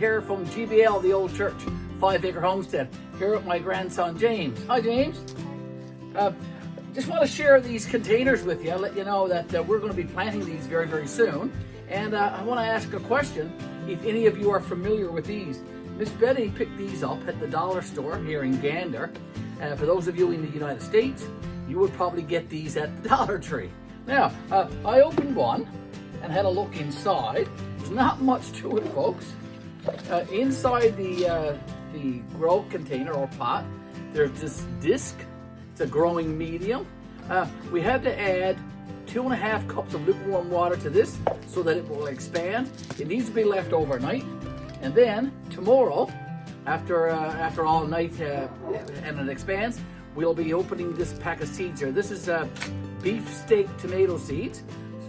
here from GBL-The Ole Church, 5 Acre Homestead, here with my grandson James. Hi James. Just want to share these containers with you. I'll let you know that we're going to be planting these very, very soon. And I want to ask a question, if any of you are familiar with these. Miss Betty picked these up at the dollar store here in Gander. For those of you in the United States, you would probably get these at the Dollar Tree. Now, I opened one and had a look inside. There's not much to it, folks. Inside the grow container or pot, there's this disc. It's a growing medium. We had to add 2.5 cups of lukewarm water to this so that it will expand. It needs to be left overnight. And then tomorrow, after all night and it expands, we'll be opening this pack of seeds here. This is beefsteak tomato seeds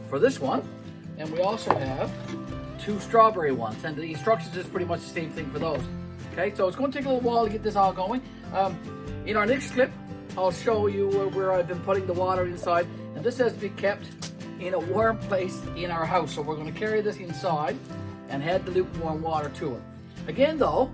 for this one. And we also have 2 strawberry ones. And the instructions is pretty much the same thing for those. Okay, so it's going to take a little while to get this all going. In our next clip, I'll show you where I've been putting the water inside. And this has to be kept in a warm place in our house. So we're going to carry this inside and add the lukewarm water to it. Again though,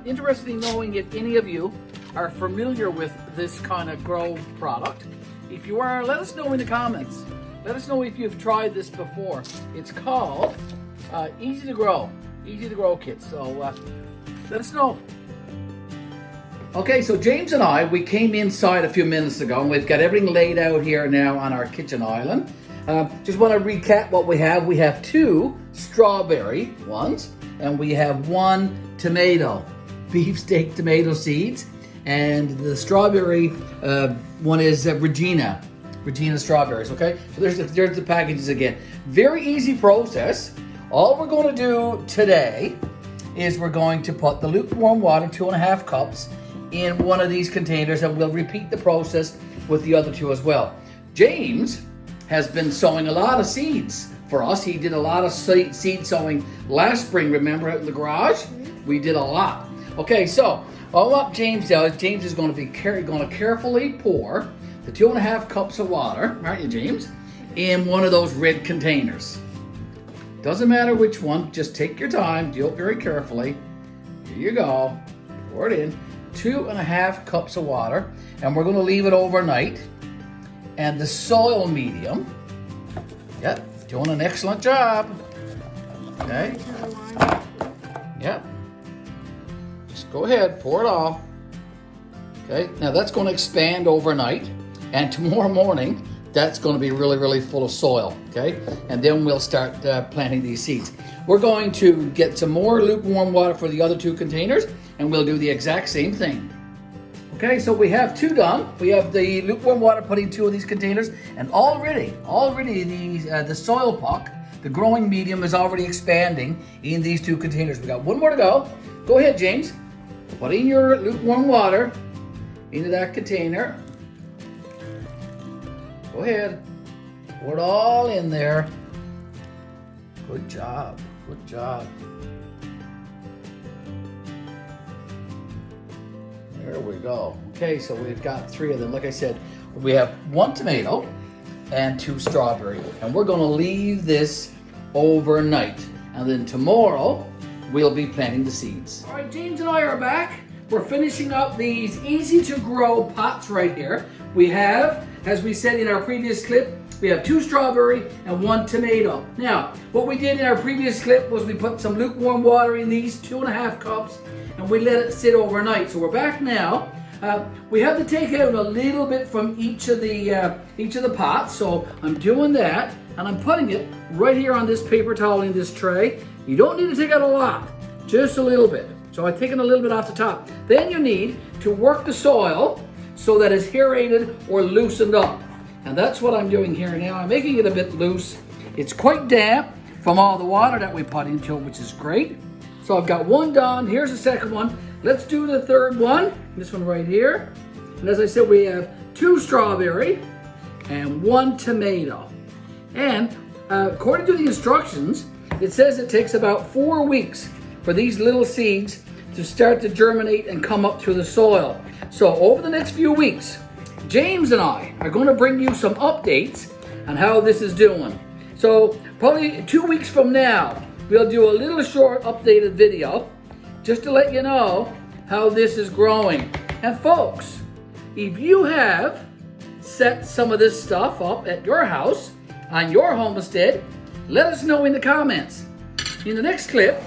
interested in knowing if any of you are familiar with this kind of grow product. If you are, let us know in the comments. Let us know if you've tried this before. It's called Easy to Grow Kit. So let us know. Okay, so James and I, we came inside a few minutes ago and we've got everything laid out here now on our kitchen island. Just want to recap what we have. We have 2 strawberry ones and we have 1 tomato, beefsteak tomato seeds. And the strawberry one is Regina strawberries, okay? So there's the packages again. Very easy process. All we're going to do today is we're going to put the lukewarm water, 2.5 cups, in one of these containers, and we'll repeat the process with the other 2 as well. James has been sowing a lot of seeds for us. He did a lot of seed sowing last spring, remember, out in the garage? We did a lot. Okay, so what James does, James is going to carefully pour the 2.5 cups of water, aren't you, James, in one of those red containers. Doesn't matter which one, just take your time, do it very carefully. Here you go, pour it in. 2.5 cups of water, and we're going to leave it overnight. And the soil medium, yep, doing an excellent job. Okay, yep, just go ahead, pour it all. Okay, now that's going to expand overnight, and tomorrow morning that's going to be really, really full of soil. Okay, and then we'll start planting these seeds. We're going to get some more lukewarm water for the other 2 containers, and we'll do the exact same thing. Okay, so we have 2 done. We have the lukewarm water put in 2 of these containers, and already the soil puck, the growing medium, is already expanding in these 2 containers. We got 1 more to go. Go ahead, James. Put in your lukewarm water into that container. Go ahead. Pour it all in there. Good job. Good job. There we go. Okay, so we've got 3 of them. Like I said, we have 1 tomato and 2 strawberry. And we're going to leave this overnight. And then tomorrow, we'll be planting the seeds. All right, James and I are back. We're finishing up these easy to grow pots right here. We have, as we said in our previous clip, we have 2 strawberry and 1 tomato. Now, what we did in our previous clip was we put some lukewarm water in these 2.5 cups and we let it sit overnight. So we're back now. We have to take out a little bit from each of the pots. So I'm doing that, and I'm putting it right here on this paper towel in this tray. You don't need to take out a lot, just a little bit. So I'm taking a little bit off the top. Then you need to work the soil so that it's aerated or loosened up. And that's what I'm doing here now. I'm making it a bit loose. It's quite damp from all the water that we put into it, which is great. So I've got 1 done. Here's the second one. Let's do the third one. This one right here. And as I said, we have 2 strawberry and 1 tomato. And according to the instructions, it says it takes about 4 weeks for these little seeds to start to germinate and come up through the soil. So over the next few weeks, James and I are going to bring you some updates on how this is doing. So probably 2 weeks from now, we'll do a little short updated video just to let you know how this is growing. And folks, if you have set some of this stuff up at your house, on your homestead, let us know in the comments. In the next clip,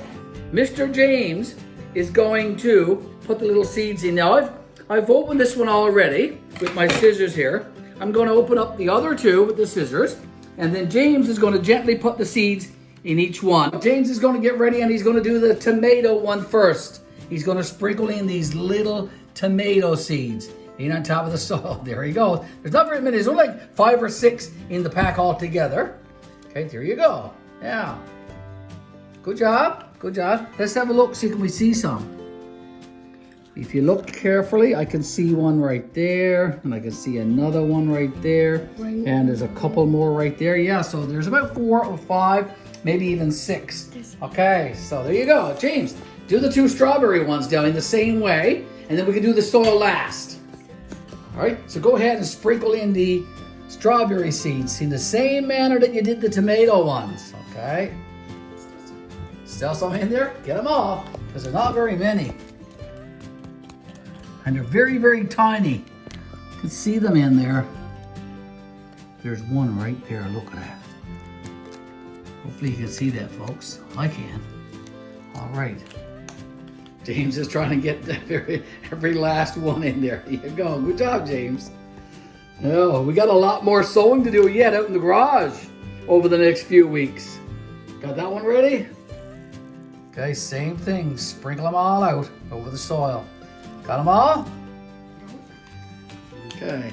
Mr. James is going to put the little seeds in. Now, I've opened this one already with my scissors here. I'm going to open up the other two with the scissors, and then James is going to gently put the seeds in each one. James is going to get ready, and he's going to do the tomato one first. He's going to sprinkle in these little tomato seeds in on top of the soil. There he goes. There's not very many. There's only like 5 or 6 in the pack altogether. Okay, there you go. Yeah. Good job. Good job. Let's have a look, see if we see some. If you look carefully, I can see one right there, and I can see another one right there, and there's a couple more right there. Yeah, so there's about 4 or 5, maybe even 6. Okay, so there you go. James, do the 2 strawberry ones down in the same way, and then we can do the soil last. All right, so go ahead and sprinkle in the strawberry seeds in the same manner that you did the tomato ones, okay? Still some in there? Get them all, because there's not very many. And they're very, very tiny. You can see them in there. There's one right there, look at that. Hopefully you can see that, folks. I can. All right. James is trying to get every last one in there. There you go. Good job, James. Oh, we got a lot more sowing to do yet out in the garage over the next few weeks. Got that one ready? Okay, same thing. Sprinkle them all out over the soil. Got them all? Okay.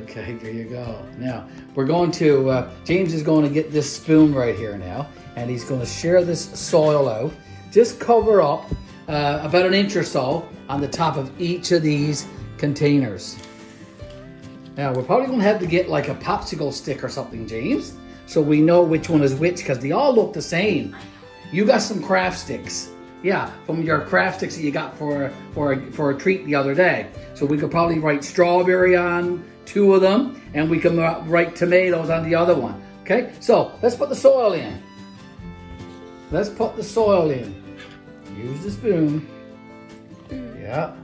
Okay, there you go. Now, we're going to, James is going to get this spoon right here now, and he's going to share this soil out. Just cover up about 1 inch or so on the top of each of these containers. Now, we're probably going to have to get like a popsicle stick or something, James, so we know which one is which, because they all look the same. You got some craft sticks. Yeah, from your craft sticks that you got for a treat the other day. So we could probably write strawberry on 2 of them, and we can write tomatoes on the other one. Okay, so let's put the soil in. Let's put the soil in. Use the spoon. Yeah.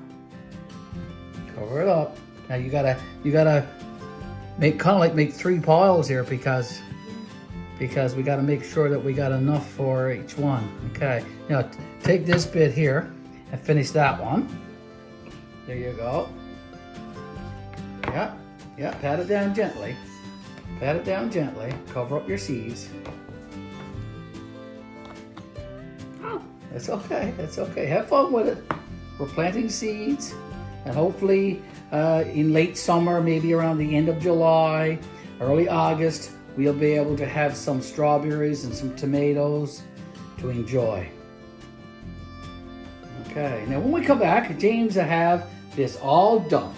Cover it up. Now you gotta make 3 piles here because we got to make sure that we got enough for each one. Okay, now take this bit here and finish that one. There you go. Yeah, pat it down gently. Pat it down gently. Cover up your seeds. Oh, that's okay, that's okay. Have fun with it. We're planting seeds, and hopefully in late summer, maybe around the end of July, early August, we'll be able to have some strawberries and some tomatoes to enjoy. Okay, now when we come back, James will have this all done.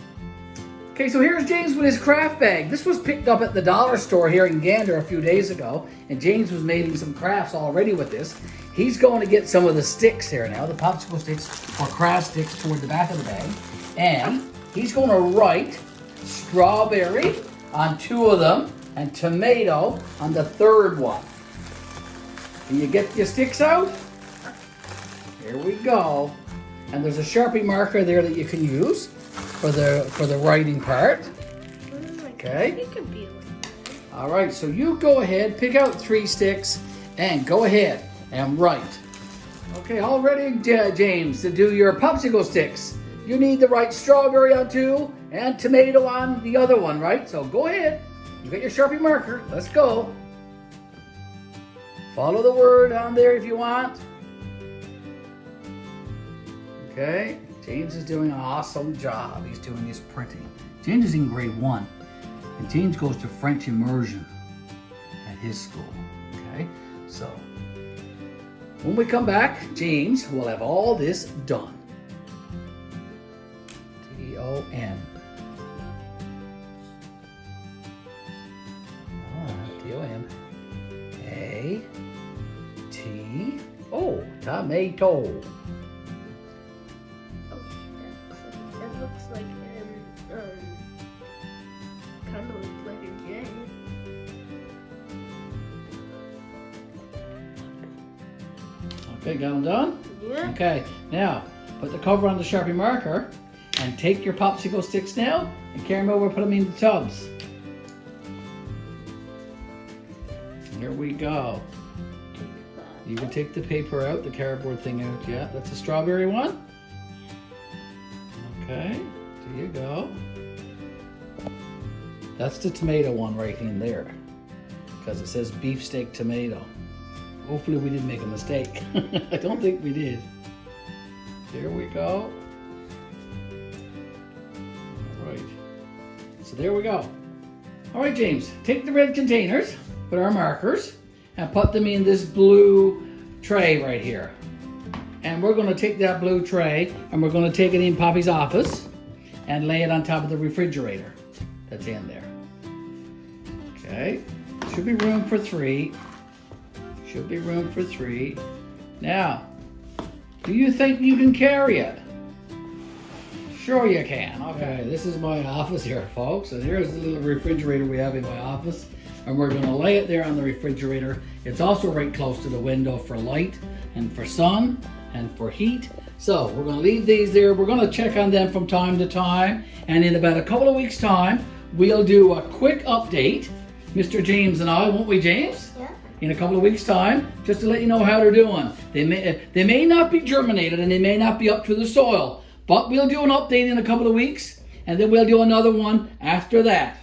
Okay, so here's James with his craft bag. This was picked up at the dollar store here in Gander a few days ago, and James was making some crafts already with this. He's going to get some of the sticks here now, the popsicle sticks or craft sticks, toward the back of the bag, and he's going to write strawberry on 2 of them, and tomato on the 3rd one. Can you get your sticks out? Here we go. And there's a Sharpie marker there that you can use for the writing part. Okay. All right, so you go ahead, pick out 3 sticks, and go ahead and write. Okay, all ready, James, to do your popsicle sticks. You need to write strawberry on 2 and tomato on the other one, right? So go ahead. You got your Sharpie marker. Let's go. Follow the word on there if you want. Okay. James is doing an awesome job. He's doing his printing. James is in grade 1, and James goes to French immersion at his school. Okay. So when we come back, James will have all this done. T-O-N. T-O-M. A-T-O. Tomato. It looks like kind of looks like a J. Okay, got them done? Yeah. Okay, now put the cover on the Sharpie marker and take your popsicle sticks now and carry them over, put them in the tubs. Here we go. You can take the paper out, the cardboard thing out. Yeah, that's a strawberry one. Okay, there you go. That's the tomato one right in there, because it says beefsteak tomato. Hopefully we didn't make a mistake. I don't think we did. There we go. All right. So there we go. All right, James, take the red containers with our markers and put them in this blue tray right here. And we're going to take that blue tray and we're going to take it in Poppy's office and lay it on top of the refrigerator that's in there. Okay, should be room for 3. Should be room for 3. Now, do you think you can carry it? Sure you can. Okay, this is my office here, folks. And here's the little refrigerator we have in my office. And we're gonna lay it there on the refrigerator. It's also right close to the window for light and for sun and for heat. So we're gonna leave these there. We're gonna check on them from time to time. And in about a couple of weeks' time, we'll do a quick update, Mr. James and I, won't we, James? Yeah. In a couple of weeks' time, just to let you know how they're doing. They may not be germinated and they may not be up to the soil, but we'll do an update in a couple of weeks, and then we'll do another one after that.